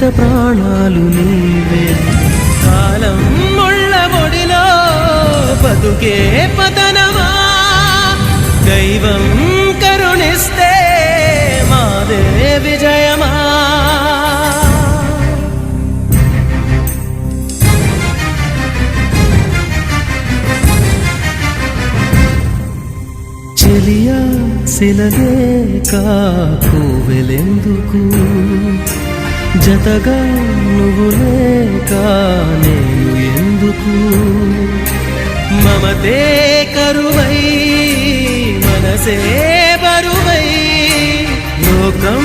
పంచ ప్రాణాలు నీవే. కాలం ముళ్ళ ఒడిలో బతుకే పతనమా, దైవం కరుణిస్తే మాదే విజయమా. చెలియా శిలలే కోవెలెందుకు, జతగా నువ్వు లేక నేను ఎందుకు. మమతే కరువై మనసే బరువై లోకం